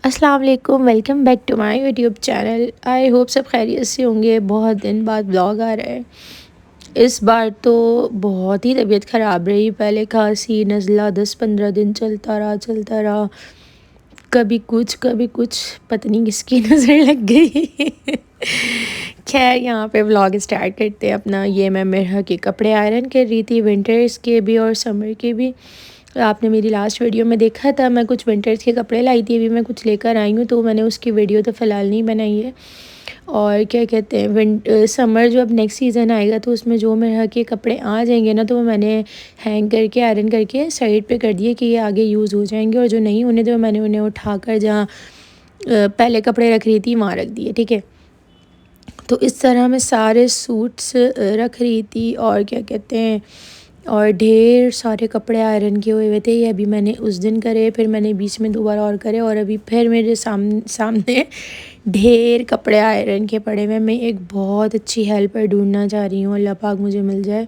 السلام علیکم، welcome back to my YouTube channel. I hope سب خیریت سے ہوں گے۔ بہت دن بعد بلاگ آ رہا ہے۔ اس بار تو بہت ہی طبیعت خراب رہی۔ پہلے کھانسی نزلہ 10-15 دن چلتا رہا، کبھی کچھ پتہ نہیں کس کی نظر لگ گئی۔ خیر یہاں پہ بلاگ اسٹارٹ کرتے ہیں اپنا۔ یہ میں مرحا کے کپڑے آئرن کر رہی تھی، ونٹرز کے بھی اور سمر کے بھی۔ آپ نے میری لاسٹ ویڈیو میں دیکھا تھا، میں کچھ ونٹرز کے کپڑے لائی تھی، ابھی میں کچھ لے کر آئی ہوں تو میں نے اس کی ویڈیو تو فی الحال نہیں بنائی ہے۔ اور کیا کہتے ہیں سمر جو اب نیکسٹ سیزن آئے گا تو اس میں جو مرحا کے کپڑے آ جائیں گے نا تو وہ میں نے ہینگ کر کے آئرن کر کے سائڈ پہ کر دیے کہ یہ آگے یوز ہو جائیں گے، اور جو نہیں ہونے تو میں نے انہیں اٹھا کر جہاں پہلے کپڑے رکھ رہی تھی وہاں رکھ دیے، ٹھیک ہے۔ تو اس طرح میں سارے سوٹس رکھ رہی تھی اور کیا کہتے ہیں اور ڈھیر سارے کپڑے آئرن کیے ہوئے تھے۔ یہ ابھی میں نے اس دن کرے، پھر میں نے بیچ میں دوبارہ اور کرے، اور ابھی پھر میرے سامنے ڈھیر کپڑے آئرن کے پڑے ہوئے۔ میں ایک بہت اچھی ہیلپر ڈھونڈنا چاہ رہی ہوں، اللہ پاک مجھے مل جائے،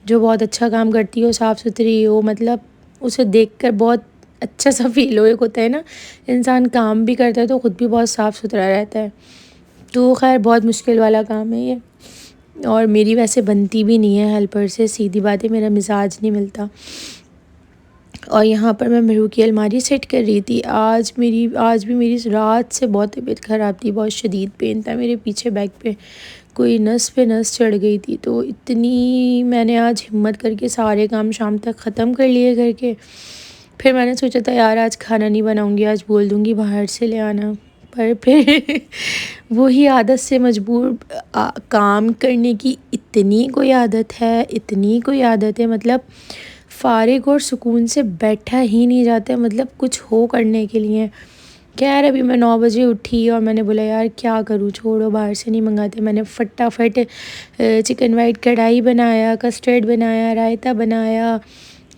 جو بہت اچھا کام کرتی ہو، صاف ستھری ہو، مطلب اسے دیکھ کر بہت اچھا سا فیل ہو۔ ایک ہوتا ہے نا انسان کام بھی کرتا ہے تو خود بھی بہت صاف ستھرا رہتا ہے، تو خیر بہت مشکل والا کام ہے یہ، اور میری ویسے بنتی بھی نہیں ہے ہیلپر سے، سیدھی بات ہے، میرا مزاج نہیں ملتا۔ اور یہاں پر میں مرو کی الماری سیٹ کر رہی تھی۔ آج بھی میری رات سے بہت طبیعت خراب تھی، بہت شدید پین تھا میرے پیچھے بیک پہ، کوئی نس پہ نس چڑھ گئی تھی، تو اتنی میں نے آج ہمت کر کے سارے کام شام تک ختم کر لیے کر کے۔ پھر میں نے سوچا تھا یار آج کھانا نہیں بناؤں گی، آج بول دوں گی باہر سے لے آنا، پر پھر وہی عادت سے مجبور کام کرنے کی اتنی کوئی عادت ہے، مطلب فارغ اور سکون سے بیٹھا ہی نہیں جاتا، مطلب کچھ ہو کرنے کے لیے۔ خیر ابھی میں 9 بجے اٹھی اور میں نے بولا یار کیا کروں، چھوڑو باہر سے نہیں منگاتے۔ میں نے فٹافٹ چکن وائٹ کڑھائی بنایا، کسٹرڈ بنایا، رائتا بنایا،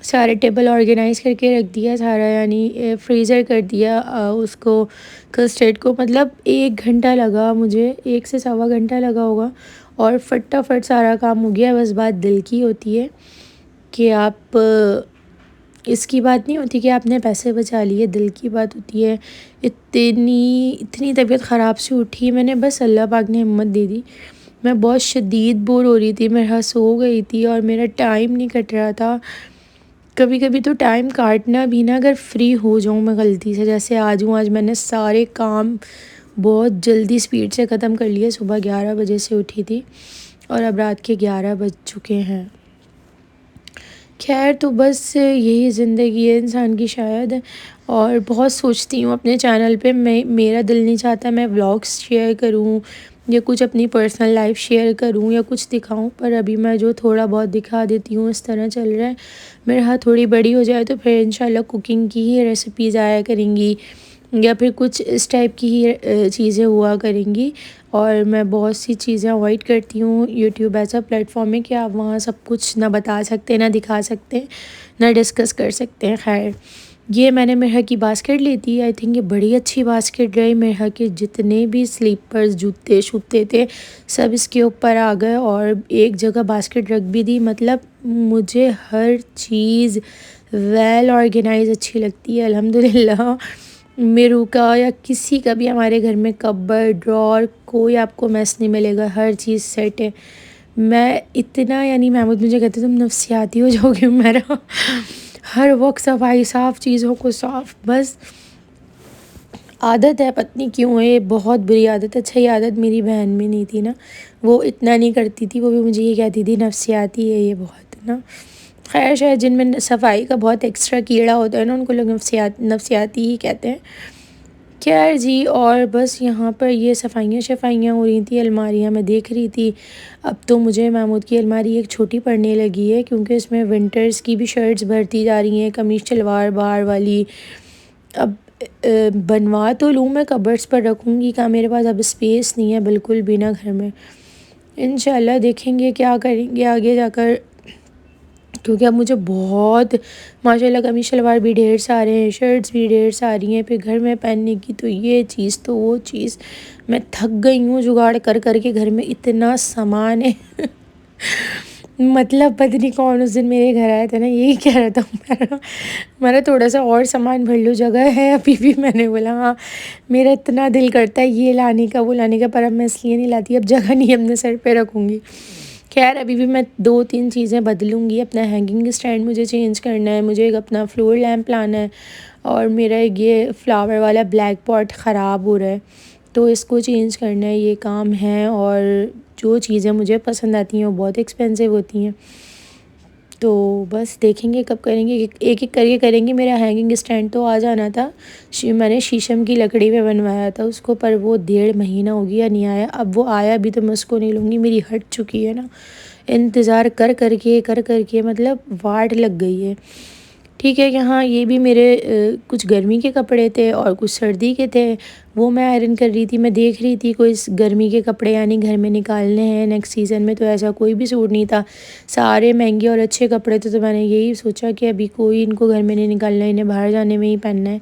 سارے ٹیبل آرگنائز کر کے رکھ دیا سارا، یعنی فریزر کر دیا اس کو کسٹرڈ کو، مطلب 1 گھنٹہ لگا مجھے، 1 سے سوا گھنٹہ لگا ہوگا، اور فٹافٹ سارا کام ہو گیا۔ بس بات دل کی ہوتی ہے کہ آپ اس کی بات نہیں ہوتی کہ آپ نے پیسے بچا لیے، دل کی بات ہوتی ہے۔ اتنی طبیعت خراب سے اٹھی میں نے، بس اللہ پاک نے ہمت دے دی۔ میں بہت شدید بور ہو رہی تھی، میرا سو گئی تھی اور میرا ٹائم نہیں کٹ رہا تھا۔ کبھی کبھی تو ٹائم کاٹنا بھی نا، اگر فری ہو جاؤں میں غلطی سے، جیسے آج میں نے سارے کام بہت جلدی سپیڈ سے ختم کر لیے۔ صبح 11 بجے سے اٹھی تھی اور اب رات کے 11 بج چکے ہیں۔ خیر تو بس یہی زندگی ہے انسان کی شاید، اور بہت سوچتی ہوں اپنے چینل پہ، میرا دل نہیں چاہتا میں ولاگس شیئر کروں یا کچھ اپنی پرسنل لائف شیئر کروں یا کچھ دکھاؤں، پر ابھی میں جو تھوڑا بہت دکھا دیتی ہوں اس طرح چل رہا ہے۔ میرے ہاتھ تھوڑی بڑی ہو جائے تو پھر انشاءاللہ کوکنگ کی ہی ریسیپیز آیا کریں گی، یا پھر کچھ اس ٹائپ کی ہی چیزیں ہوا کریں گی۔ اور میں بہت سی چیزیں اوائڈ کرتی ہوں، یوٹیوب ایسا پلیٹ فارم ہے کہ آپ وہاں سب کچھ نہ بتا سکتے، نہ دکھا سکتے، نہ ڈسکس کر سکتے ہیں۔ خیر یہ میں نے مرحا کی باسکٹ لی تھی، آئی تھنک یہ بڑی اچھی باسکٹ رہی۔ مرحا کے جتنے بھی سلیپرز، جوتے شوتے تھے سب اس کے اوپر آ گئے، اور ایک جگہ باسکٹ رکھ بھی دی، مطلب مجھے ہر چیز ویل آرگنائز اچھی لگتی ہے الحمدللہ۔ میرو کا یا کسی کا بھی ہمارے گھر میں کبرڈ، ڈرار، کوئی آپ کو میس نہیں ملے گا، ہر چیز سیٹ ہے۔ میں اتنا، یعنی محمود مجھے کہتے تم نفسیاتی ہو جاؤ گے، میرا ہر وقت صفائی، صاف چیزوں کو صاف، بس عادت ہے پتہ نہیں کیوں ہے، بہت بری عادت ہے۔ اچھا یہ عادت میری بہن میں نہیں تھی نا، وہ اتنا نہیں کرتی تھی، وہ بھی مجھے یہ کہتی تھی نفسیاتی ہے یہ بہت نا۔ خیر شاید جن میں صفائی کا بہت ایکسٹرا کیڑا ہوتا ہے نا ان کو لوگ نفسیاتی ہی کہتے ہیں۔ خیر جی، اور بس یہاں پر یہ صفائیاں ہو رہی تھیں، الماریاں میں دیکھ رہی تھی۔ اب تو مجھے محمود کی الماری ایک چھوٹی پڑنے لگی ہے، کیونکہ اس میں ونٹرز کی بھی شرٹس بھرتی جا رہی ہیں، قمیص شلوار باہر والی۔ اب بنوا تو لوں میں، کبرڈس پر رکھوں گی کہاں، میرے پاس اب اسپیس نہیں ہے بالکل بھی نا گھر میں۔ انشاءاللہ دیکھیں گے کیا کریں گے آگے جا کر، کیونکہ اب مجھے بہت ماشاءاللہ قمیص شلوار بھی ڈھیر سارے ہیں، شرٹس بھی ڈھیر ساری ہیں، پھر گھر میں پہننے کی تو یہ چیز تو وہ چیز، میں تھک گئی ہوں جگاڑ کر کر کے، گھر میں اتنا سامان ہے مطلب پتہ نہیں کون اس دن میرے گھر آیا تھا نا، یہی کہہ رہا تھا میرا تھوڑا سا اور سامان بھر لو، جگہ ہے ابھی بھی. میں نے بولا ہاں میرا اتنا دل کرتا ہے یہ لانے کا وہ لانے کا، پر اب میں اس لیے نہیں لاتی، اب جگہ نہیں اپنے سر پہ رکھوں گی. خیر ابھی بھی میں 2-3 چیزیں بدلوں گی. اپنا ہینگنگ اسٹینڈ مجھے چینج کرنا ہے، مجھے ایک اپنا فلور لیمپ لانا ہے، اور میرا ایک یہ فلاور والا بلیک پاٹ خراب ہو رہا ہے تو اس کو چینج کرنا ہے. یہ کام ہے، اور جو چیزیں مجھے پسند آتی ہیں وہ بہت ایکسپینسو ہوتی ہیں، تو بس دیکھیں گے کب کریں گے، ایک ایک کر کے کریں گے. میرا ہینگنگ اسٹینڈ تو آ جانا تھا، میں نے شیشم کی لکڑی میں بنوایا تھا اس کو، پر وہ 1.5 مہینہ ہو گیا نہیں آیا. اب وہ آیا بھی تو میں اس کو نہیں لوں گی، میری ہٹ چکی ہے نا انتظار کر کر کے مطلب واٹ لگ گئی ہے. ٹھیک ہے، یہاں یہ بھی میرے کچھ گرمی کے کپڑے تھے اور کچھ سردی کے تھے، وہ میں آئرن کر رہی تھی. میں دیکھ رہی تھی کوئی گرمی کے کپڑے یعنی گھر میں نکالنے ہیں نیکسٹ سیزن میں، تو ایسا کوئی بھی سوٹ نہیں تھا، سارے مہنگے اور اچھے کپڑے تھے. تو میں نے یہی سوچا کہ ابھی کوئی ان کو گھر میں نہیں نکالنا ہے، انہیں باہر جانے میں ہی پہننا ہے.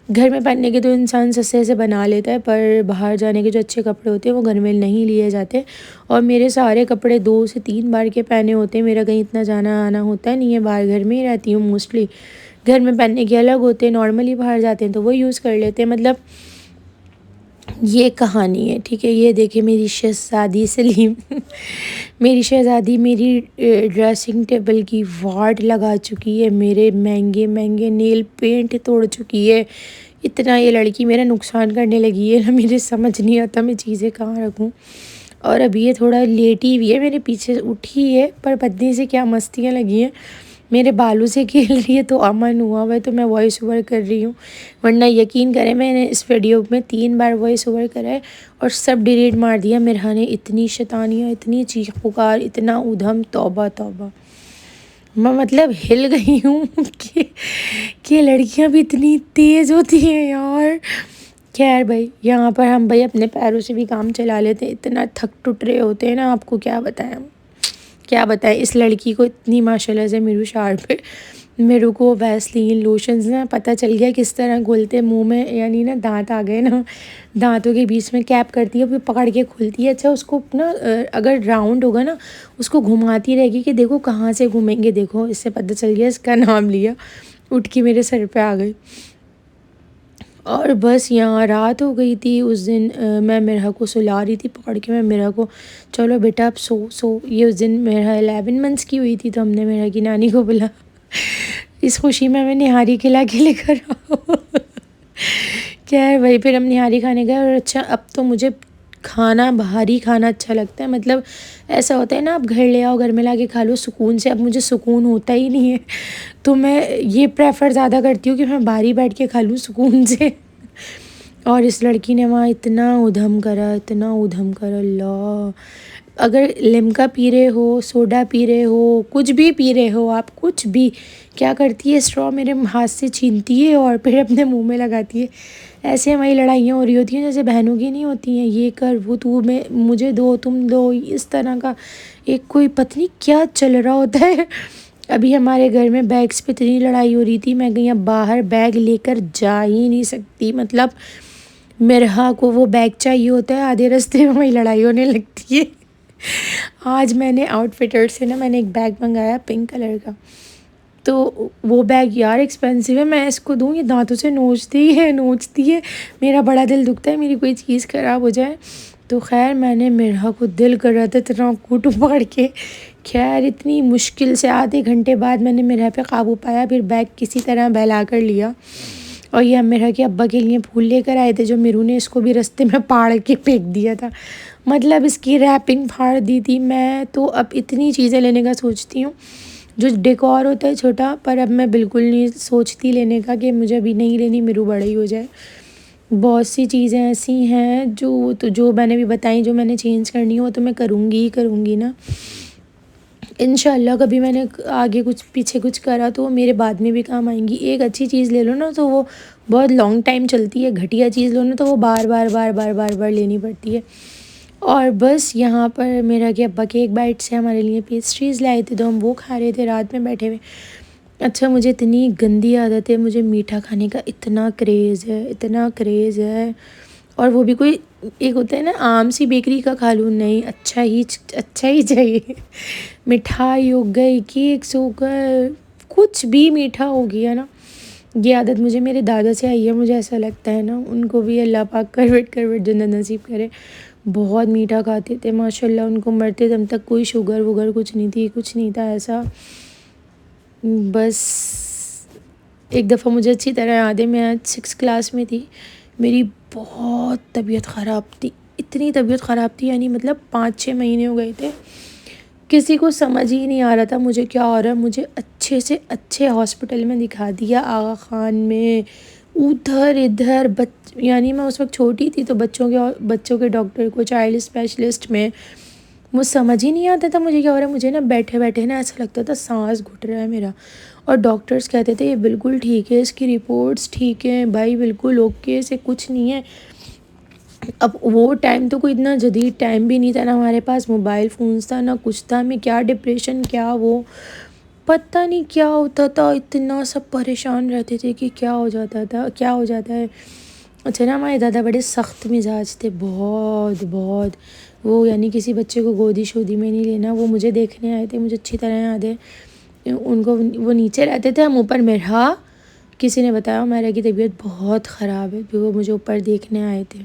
گھر میں پہننے کے تو انسان سستے سے بنا لیتا ہے، پر باہر جانے کے جو اچھے کپڑے ہوتے ہیں وہ گھر میں نہیں لیے جاتے. اور میرے سارے کپڑے 2 سے 3 بار کے پہنے ہوتے ہیں، میرا کہیں اتنا جانا آنا ہوتا نہیں ہے، باہر گھر میں ہی رہتی ہوں موسٹلی. گھر میں پہننے کے الگ ہوتے ہیں، نارملی باہر جاتے ہیں تو وہ یوز کر لیتے ہیں. مطلب یہ کہانی ہے. ٹھیک ہے، یہ دیکھیں میری شہزادی سلیم میری شہزادی میری ڈریسنگ ٹیبل کی واٹ لگا چکی ہے، میرے مہنگے مہنگے نیل پینٹ توڑ چکی ہے. اتنا یہ لڑکی میرا نقصان کرنے لگی ہے نا، مجھے سمجھ نہیں آتا میں چیزیں کہاں رکھوں. اور ابھی یہ تھوڑا لیٹی ہوئی ہے، میرے پیچھے اٹھی ہے، پر پتنی سے کیا مستیاں لگی ہیں، میرے بالوں سے کھیل رہی ہے. تو امن ہوا ہوا ہے تو میں وائس اوور کر رہی ہوں، ورنہ یقین کریں میں نے اس ویڈیو میں 3 بار وائس اوور کرا ہے اور سب ڈیلیٹ مار دیا. مرحا نے اتنی شیطانیاں، اتنی چیخ پکار، اتنا ادھم، توبہ توبہ. میں مطلب ہل گئی ہوں کہ لڑکیاں بھی اتنی تیز ہوتی ہیں یار. خیر بھائی، یہاں پر ہم بھائی اپنے پیروں سے بھی کام چلا لیتے ہیں، اتنا تھک ٹوٹ رہے ہوتے ہیں نا، آپ کو کیا بتائیں اس لڑکی کو اتنی ماشاءاللہ سے میرو شار پہ میرے کو ویسلین لوشنز نا پتہ چل گیا کس طرح گھولتے منہ میں، یعنی نا دانت آ گئے نا، دانتوں کے بیچ میں کیپ کرتی ہے پھر پکڑ کے کھلتی ہے. اچھا اس کو نا اگر راؤنڈ ہوگا نا اس کو گھماتی رہے گی کہ دیکھو کہاں سے گھومیں گے، دیکھو اس سے پتہ چل گیا، اس کا نام لیا، اٹھ کے میرے سر پہ آ گئی. اور بس یہاں رات ہو گئی تھی اس دن. میں مرحا کو سلا رہی تھی پکڑ کے، میں مرحا کو چلو بیٹا اب سو. یہ اس دن مرحا 11 منتھس کی ہوئی تھی، تو ہم نے مرحا کی نانی کو بولا اس خوشی میں ہمیں نہاری کھلا کے لے کر آؤ. کیا ہے بھائی، پھر ہم نہاری کھانے گئے. اور اچھا اب تو مجھے کھانا باہری کھانا اچھا لگتا ہے. مطلب ایسا ہوتا ہے نا آپ گھر لے آؤ، گھر میں لا کے کھا لو سکون سے. اب مجھے سکون ہوتا ہی نہیں ہے، تو میں یہ پریفر زیادہ کرتی ہوں کہ میں باہر ہی بیٹھ کے کھا لوں سکون سے. اور اس لڑکی نے وہاں اتنا ادھم کرا، اللہ. اگر لمکا پی رہے ہو، سوڈا پی رہے ہو، کچھ بھی پی رہے ہو آپ، کچھ بھی، کیا کرتی ہے اسٹرا میرے ہاتھ سے چھینتی ہے اور پھر اپنے منہ میں لگاتی ہے. ایسے ہماری لڑائیاں ہو رہی ہوتی ہیں جیسے بہنوں کی نہیں ہوتی ہیں، یہ کر وہ تو میں مجھے دو تم دو، اس طرح کا ایک کوئی پتہ نہیں کیا چل رہا ہوتا ہے. ابھی ہمارے گھر میں بیگس پہ اتنی لڑائی ہو رہی تھی، میں کہیں باہر بیگ لے کر جا ہی نہیں سکتی. مطلب مرحا کو وہ بیگ چاہیے ہوتا ہے، آدھے راستے میں وہی لڑائی ہونے لگتی ہے. آج میں نے آؤٹ فٹر سے نا میں نے ایک بیگ منگایا پنک کلر کا، تو وہ بیگ یار ایکسپینسو ہے، میں اس کو دوں یہ دانتوں سے نوچتی ہے. میرا بڑا دل دکھتا ہے میری کوئی چیز خراب ہو جائے. تو خیر میں نے مرحا کو دل کر رہا تھا اتنا کوٹو پکڑ کے. خیر اتنی مشکل سے آدھے گھنٹے بعد میں نے مرحا پہ قابو پایا، پھر بیگ کسی طرح بہلا کر لیا. اور یہ مرحا کے ابا کے لیے پھول لے کر آئے تھے، جو میرو نے اس کو بھی رستے میں پاڑ کے پھینک دیا تھا. مطلب اس کی ریپنگ پھاڑ دی تھی. میں تو اب اتنی چیزیں لینے کا سوچتی ہوں جو ڈیکور ہوتا ہے چھوٹا، پر اب میں بالکل نہیں سوچتی لینے کا کہ مجھے ابھی نہیں لینی، میرو بڑا ہی ہو جائے. بہت سی چیزیں ایسی ہیں جو میں نے بھی بتائیں، جو میں نے چینج کرنی ہو تو میں کروں گی نا انشاءاللہ. کبھی میں نے آگے کچھ پیچھے کچھ کرا تو وہ میرے بعد میں بھی کام آئیں گی. ایک اچھی چیز لے لو نا تو وہ بہت لانگ ٹائم چلتی ہے، گھٹیا چیز لو نا تو وہ بار بار لینی پڑتی ہے. اور بس یہاں پر میرا کہ ابا کے ایک بائٹ سے ہمارے لیے پیسٹریز لائے تھے تو ہم وہ کھا رہے تھے رات میں بیٹھے ہوئے. اچھا مجھے اتنی گندی عادت ہے، مجھے میٹھا کھانے کا اتنا کریز ہے، اور وہ بھی کوئی ایک ہوتا ہے نا عام سی بیکری کا کھا لوں، نہیں، اچھا ہی چاہیے. مٹھائی ہو گئی، کیکس ہو گئے، کچھ بھی میٹھا ہو گیا نا. یہ عادت مجھے میرے دادا سے آئی ہے، مجھے ایسا لگتا ہے نا. ان کو بھی اللہ پاک کروٹ جنت نصیب کرے. بہت میٹھا کھاتے تھے ماشاء اللہ. ان کو مرتے دم تک کوئی شوگر وگر کچھ نہیں تھی، کچھ نہیں تھا ایسا. بس ایک دفعہ مجھے اچھی طرح یاد ہے، میں 6 کلاس میں تھی. میری بہت طبیعت خراب تھی، اتنی طبیعت خراب تھی، یعنی مطلب 5-6 مہینے ہو گئے تھے. کسی کو سمجھ ہی نہیں آ رہا تھا مجھے کیا ہو رہا ہے. مجھے اچھے سے اچھے ہاسپٹل میں دکھا دیا، آغا خان میں، ادھر ادھر. یعنی میں اس وقت چھوٹی تھی تو بچوں کے ڈاکٹر کو، چائلڈ اسپیشلسٹ میں. مجھ سمجھ ہی نہیں آتا تھا مجھے کیا ہو رہا ہے. مجھے نا بیٹھے بیٹھے نا ایسا لگتا تھا سانس گھٹ رہا ہے میرا. اور ڈاکٹرز کہتے تھے یہ بالکل ٹھیک ہے، اس کی رپورٹس ٹھیک ہیں بھائی، بالکل اوکے، سے کچھ نہیں ہے. اب وہ ٹائم تو کوئی اتنا جدید ٹائم بھی نہیں تھا نا ہمارے پاس، موبائل فونس تھا نہ کچھ تھا. میں کیا ڈپریشن، کیا وہ پتہ نہیں کیا ہوتا تھا. اتنا سب پریشان رہتے تھے کہ کیا ہو جاتا تھا، کیا ہو جاتا ہے. اچھا نا، ہمارے دادا بڑے سخت مزاج تھے، بہت بہت. وہ یعنی کسی بچے کو گودی شودی میں نہیں لینا. وہ مجھے دیکھنے آئے تھے، مجھے اچھی طرح یاد ہے. ان کو، وہ نیچے رہتے تھے، ہم اوپر. میرا کسی نے بتایا میرا کی طبیعت بہت خراب ہے، پھر وہ مجھے اوپر دیکھنے آئے تھے.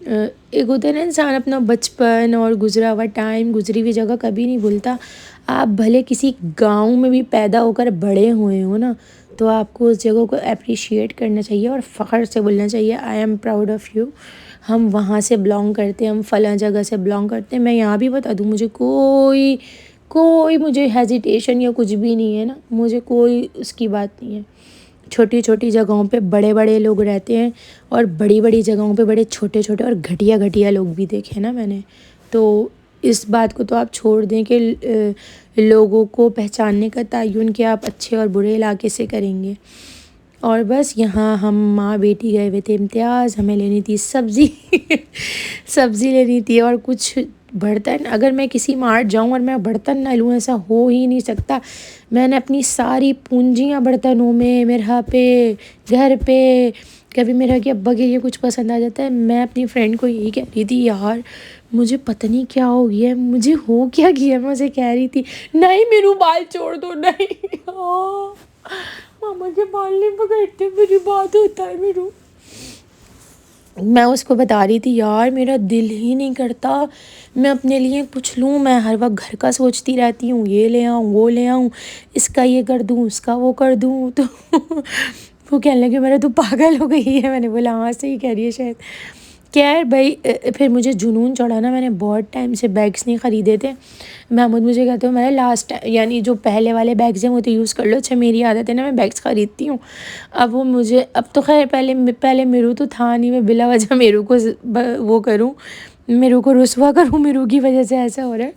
ایک ہوتا ہے نا انسان اپنا بچپن اور گزرا ہوا ٹائم، گزری ہوئی جگہ کبھی نہیں بھولتا. آپ بھلے کسی گاؤں میں بھی پیدا ہو کر بڑے ہوئے ہو نا، تو آپ کو اس جگہ کو اپریشیٹ کرنا چاہیے اور فخر سے بولنا چاہیے I am proud of you. ہم وہاں سے بلانگ کرتے ہیں، ہم فلاں جگہ سے بلانگ کرتے ہیں. میں یہاں بھی بتا دوں، مجھے کوئی مجھے ہیزیٹیشن یا کچھ بھی نہیں ہے نا. مجھے کوئی اس کی بات نہیں ہے. چھوٹی چھوٹی جگہوں پہ بڑے بڑے لوگ رہتے ہیں، اور بڑی بڑی جگہوں پہ بڑے چھوٹے چھوٹے اور گھٹیا لوگ بھی دیکھے نا میں نے. تو اس بات کو تو آپ چھوڑ دیں کہ لوگوں کو پہچاننے کا تعین کہ آپ اچھے اور برے علاقے سے کریں گے. اور بس یہاں ہم ماں بیٹی گئے ہوئے تھے امتیاز. ہمیں لینی تھی سبزی سبزی لینی تھی اور کچھ برتن. اگر میں کسی مارٹ جاؤں اور میں برتن نہ لوں، ایسا ہو ہی نہیں سکتا. میں نے اپنی ساری پونجیاں برتنوں میں، میرا پہ، گھر پہ. کبھی میرا کہ ابا کے لیے کچھ پسند آ جاتا ہے. میں اپنی فرینڈ کو یہی کہہ رہی تھی، یار مجھے پتہ نہیں کیا ہو گیا ہے، مجھے ہو کیا گیا. میں اسے کہہ رہی تھی نہیں میرو بال چھوڑ دو، نہیں ماما کے بال نہیں پکڑتے، میری بات ہوتا ہے میرو. میں اس کو بتا رہی تھی یار میرا دل ہی نہیں کرتا میں اپنے لیے کچھ لوں. میں ہر وقت گھر کا سوچتی رہتی ہوں، یہ لے آؤں، وہ لے آؤں، اس کا یہ کر دوں، اس کا وہ کر دوں. تو وہ کہنے لگے میرا تو پاگل ہو گئی ہے. میں نے بولا ہاں صحیح کہہ رہی ہے شاید. خیر بھائی، پھر مجھے جنون چڑھا نا. میں نے بہت ٹائم سے بیگس نہیں خریدے تھے. محمود مجھے کہتے ہو، میں لاسٹ یعنی جو پہلے والے بیگز ہیں وہ تو یوز کر لو. اچھا میری عادت ہے نا، میں بیگس خریدتی ہوں. اب وہ مجھے، اب تو خیر پہلے میرو تو تھا نہیں. میں بلا وجہ میرو کو وہ کروں، میرو کو رسوا کروں، میرو کی وجہ سے ایسا ہو رہا ہے.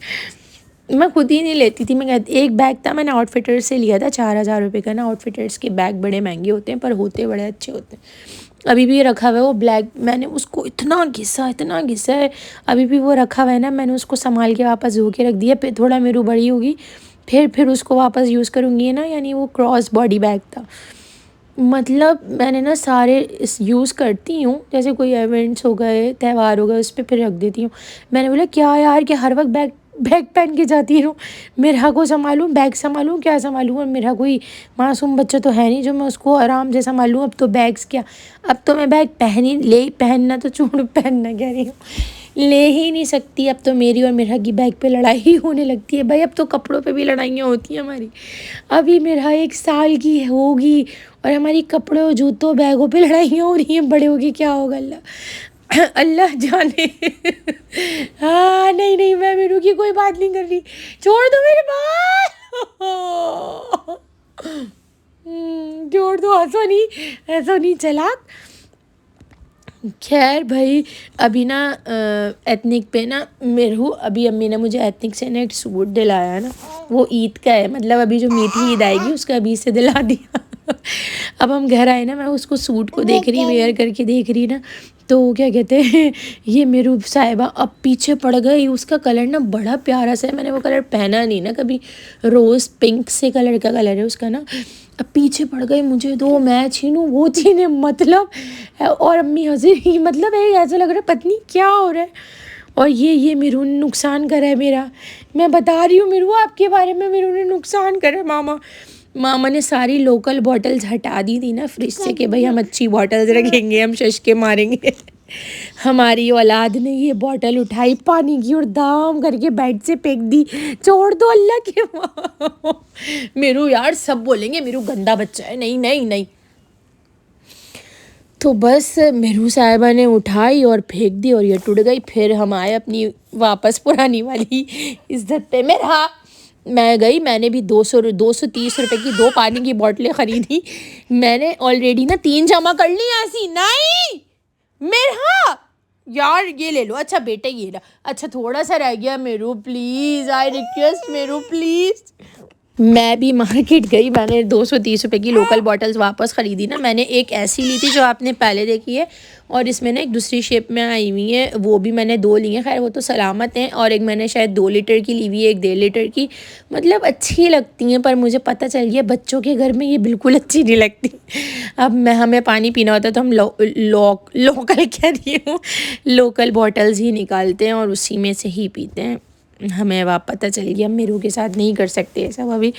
میں خود ہی نہیں لیتی تھی. میں ایک بیگ تھا، میں نے آؤٹ فٹرز سے لیا تھا 4,000 روپے کا نا. آؤٹ فٹرز کے بیگ بڑے مہنگے ہوتے ہیں پر ہوتے بڑے اچھے ہوتے ہیں. ابھی بھی یہ رکھا ہوا ہے وہ بلیک. میں نے اس کو اتنا گھسا ہے، ابھی بھی وہ رکھا ہوا ہے نا. میں نے اس کو سنبھال کے واپس دھو کے رکھ دیا. پھر تھوڑا میرو بڑی ہوگی پھر اس کو واپس یوز کروں گی نا. یعنی وہ کراس باڈی بیگ تھا. مطلب میں نے نا سارے یوز کرتی ہوں، جیسے کوئی ایونٹس ہو گئے، تہوار ہو گئے، اس پہ پھر رکھ دیتی ہوں. میں نے بولا کیا یار کہ ہر وقت بیگ پہن کے جاتی ہوں، میرا کو سنبھالوں، بیگ سنبھالوں، کیا سنبھالوں. اور میرا کوئی معصوم بچہ تو ہے نہیں جو میں اس کو آرام سے سنبھالوں. اب تو بیگس کیا، اب تو میں بیگ پہننا تو چھوڑ، پہننا کہہ رہی ہوں، لے ہی نہیں سکتی. اب تو میری اور میرا کی بیگ پہ لڑائی ہی ہونے لگتی ہے. بھائی اب تو کپڑوں پہ بھی لڑائیاں ہوتی ہیں ہماری. ابھی میرا 1 سال کی ہوگی اور ہماری کپڑوں، جوتوں، بیگوں پہ لڑائیاں ہو رہی ہیں. بڑے ہوگی کیا ہوگا اللہ جانے. ہاں نہیں میں میرو کی کوئی بات نہیں کر رہی. چھوڑ دو میرے بال، چھوڑ دو. ایسا نہیں چلاک. خیر بھائی، ابھی نا ایتھنک پہ نا ابھی امی نے مجھے ایتھنک سے نا ایک سوٹ دلایا نا. وہ عید کا ہے، مطلب ابھی جو میٹھی عید آئے گی اس کا ابھی سے دلا دیا. اب ہم گھر آئے نا، میں اس کو سوٹ کو دیکھ رہی، ویئر کر کے دیکھ رہی نا. تو کیا کہتے ہیں، یہ میرو صاحبہ اب پیچھے پڑ گئی. اس کا کلر نا بڑا پیارا سا ہے. میں نے وہ کلر پہنا نہیں نا کبھی. روز پنک سے کلر کا کلر ہے اس کا نا. اب پیچھے پڑ گئے مجھے دو، میں چھینوں وہ چھینے، مطلب اور امی ہنسی، مطلب ایسا لگ رہا ہے پتہ نہیں کیا ہو رہا ہے. اور یہ میرو نے نقصان کرا ہے میرا، میں بتا رہی ہوں میرو آپ کے بارے میں، میرو نے نقصان کرا ہے. ماما نے ساری لوکل بوٹلز ہٹا دی تھی نا فریج سے کہ بھئی ہم اچھی بوٹلز رکھیں گے، ہم ششکے ماریں گے. ہماری اولاد نے یہ بوٹل اٹھائی پانی کی اور دام کر کے بیڈ سے پھینک دی. چھوڑ دو اللہ کے وہاں. میرو یار سب بولیں گے میرو گندا بچہ ہے. نہیں نہیں نہیں. تو بس میرو صاحبہ نے اٹھائی اور پھینک دی اور یہ ٹوٹ گئی. پھر ہم آئے اپنی واپس پرانی والی عزت پہ. میں گئی، میں نے بھی 230 روپے کی 2 پانی کی بوٹلیں خریدی. میں نے آلریڈی نا 3 جمع کر لی ایسی. نہیں میرا یار یہ لے لو. اچھا بیٹے یہ لا. اچھا تھوڑا سا رہ گیا میرو، please I request Meru please. میں بھی مارکیٹ گئی، میں نے 230 روپے کی لوکل بوٹلز واپس خریدی نا. میں نے ایک ایسی لی تھی جو آپ نے پہلے دیکھی ہے، اور اس میں نا ایک دوسری شیپ میں آئی ہوئی ہے، وہ بھی میں نے 2 لی ہیں. خیر وہ تو سلامت ہیں. اور ایک میں نے شاید 2 لیٹر کی لی ہوئی ہے، ایک 1.5 لیٹر کی. مطلب اچھی لگتی ہیں، پر مجھے پتہ چل گیا بچوں کے گھر میں یہ بالکل اچھی نہیں لگتی. اب ہمیں پانی پینا ہوتا ہے تو ہم لوکل کہہ رہی ہوں، لوکل بوٹلز ہی نکالتے ہیں اور اسی میں سے ہی پیتے ہیں. ہمیں پتہ چل گیا. ہم میرو کے ساتھ نہیں کر سکتے ایسا ابھی.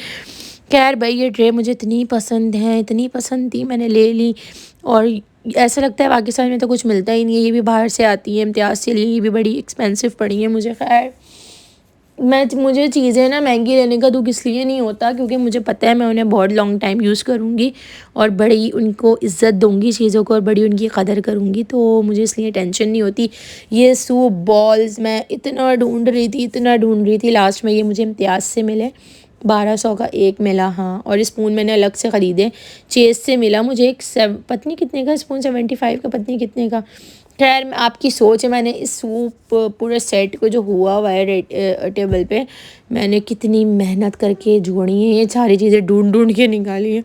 خیر بھائی یہ ٹرے مجھے اتنی پسند ہیں، اتنی پسند تھی، میں نے لے لی. اور ایسا لگتا ہے پاکستان میں تو کچھ ملتا ہی نہیں ہے، یہ بھی باہر سے آتی ہے امتیاز سے لی. یہ بھی بڑی ایکسپینسو پڑی ہیں مجھے. خیر مجھے چیزیں نا مہنگی لینے کا دکھ اس لیے نہیں ہوتا کیونکہ مجھے پتہ ہے میں انہیں بہت لانگ ٹائم یوز کروں گی اور بڑی ان کو عزت دوں گی چیزوں کو اور بڑی ان کی قدر کروں گی، تو مجھے اس لیے ٹینشن نہیں ہوتی. یہ سوپ بالز میں اتنا ڈھونڈ رہی تھی لاسٹ میں یہ مجھے امتیاز سے ملے. 1200 کا ایک ملا. ہاں اور اسپون میں نے الگ سے خریدے. چیز سے ملا مجھے ایک پتہ نہیں کتنے کا اسپون، 75 کا، پتہ نہیں کتنے کا. خیر آپ کی سوچ ہے. میں نے اس سوپ پورے سیٹ کو جو ہوا ہے ٹیبل پہ، میں نے کتنی محنت کر کے جوڑی ہیں، یہ ساری چیزیں ڈھونڈ کے نکالی ہیں.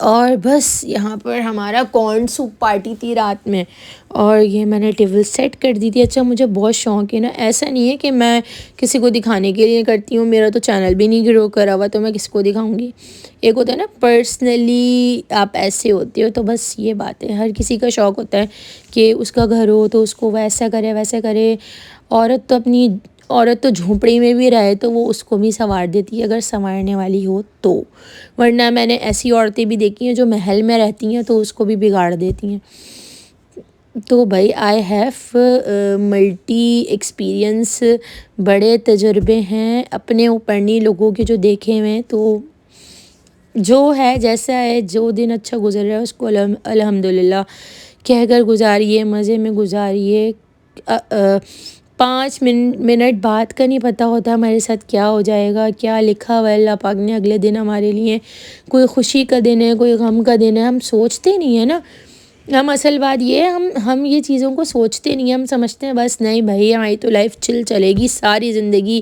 اور بس یہاں پر ہمارا کارن سوپ پارٹی تھی رات میں، اور یہ میں نے ٹیبل سیٹ کر دی تھی. اچھا مجھے بہت شوق ہے نا، ایسا نہیں ہے کہ میں کسی کو دکھانے کے لیے کرتی ہوں، میرا تو چینل بھی نہیں گرو کرا ہوا تو میں کس کو دکھاؤں گی. ایک ہوتا ہے نا پرسنلی آپ ایسے ہوتے ہو، تو بس یہ بات ہے. ہر کسی کا شوق ہوتا ہے کہ اس کا گھر ہو تو اس کو ویسا کرے ویسا کرے. عورت تو جھونپڑی میں بھی رہے تو وہ اس کو بھی سنوار دیتی ہے اگر سنوارنے والی ہو تو، ورنہ میں نے ایسی عورتیں بھی دیکھی ہیں جو محل میں رہتی ہیں تو اس کو بھی بگاڑ دیتی ہیں. تو بھائی آئی ہیو ملٹی ایکسپیرئنس، بڑے تجربے ہیں اپنے اوپر نہیں لوگوں کے جو دیکھے ہوئے ہیں. تو جو ہے جیسا ہے، جو دن اچھا گزر رہا ہے اس کو الحمدللہ کہہ کر گزاریے، مزے میں گزاریے. 5 منٹ بعد کا نہیں پتہ ہوتا ہمارے ساتھ کیا ہو جائے گا، کیا لکھا ہوا ہے اللہ پاک نے اگلے دن ہمارے لیے. کوئی خوشی کا دن ہے، کوئی غم کا دن ہے، ہم سوچتے نہیں ہیں نا. ہم اصل بات یہ ہے ہم یہ چیزوں کو سوچتے نہیں ہیں. ہم سمجھتے ہیں بس نہیں بھائی ہماری تو لائف چل چلے گی ساری زندگی،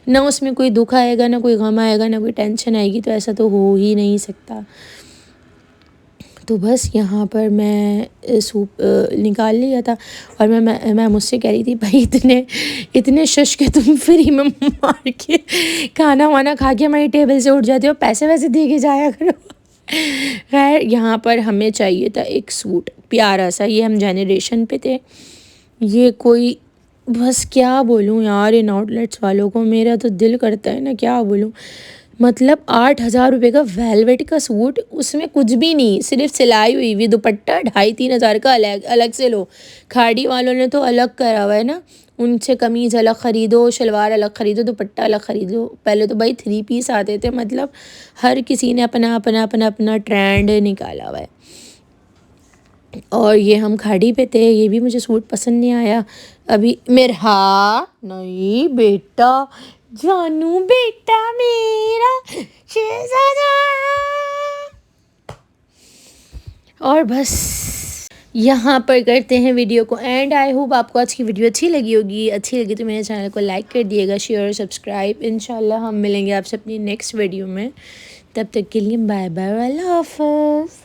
نہ اس میں کوئی دکھ آئے گا، نہ کوئی غم آئے گا، نہ کوئی ٹینشن آئے گی. تو ایسا تو ہو ہی نہیں سکتا. تو بس یہاں پر میں سوپ نکال لیا تھا اور میں مجھ سے کہہ رہی تھی بھائی اتنے شش کے تم فری میں مار کے کھانا وانا کھا کے ہماری ٹیبل سے اٹھ جاتے ہو، پیسے ویسے دے کے جایا کرو. خیر یہاں پر ہمیں چاہیے تھا ایک سوٹ پیارا سا. یہ ہم جنریشن پہ تھے. یہ کوئی بس کیا بولوں یار ان آؤٹ لیٹس والوں کو، میرا تو دل کرتا ہے نا کیا بولوں. مطلب 8,000 روپے کا ویلویٹ کا سوٹ، اس میں کچھ بھی نہیں، صرف سلائی ہوئی ہوئی دوپٹہ 2,500-3 ہزار کا الگ سے لو. کھاڑی والوں نے تو الگ کرا ہوا ہے نا، ان سے قمیض الگ خریدو، شلوار الگ خریدو، دوپٹہ الگ خریدو. پہلے تو بھائی 3 پیس آتے تھے. مطلب ہر کسی نے اپنا ٹرینڈ نکالا ہوا ہے. اور یہ ہم کھاڑی پہ تھے. یہ بھی مجھے سوٹ پسند نہیں آیا ابھی. میرا نہیں بیٹا، جانو بیٹا میرا شہزادہ. اور بس یہاں پر کرتے ہیں ویڈیو کو اینڈ. آئی ہوپ آپ کو آج کی ویڈیو اچھی لگی ہوگی. اچھی لگی تو میرے چینل کو لائک کر دیے گا، شیئر اور سبسکرائب. انشاءاللہ ہم ملیں گے آپ سے اپنی نیکسٹ ویڈیو میں. تب تک کے لیے بائے بائے، اللہ حافظ.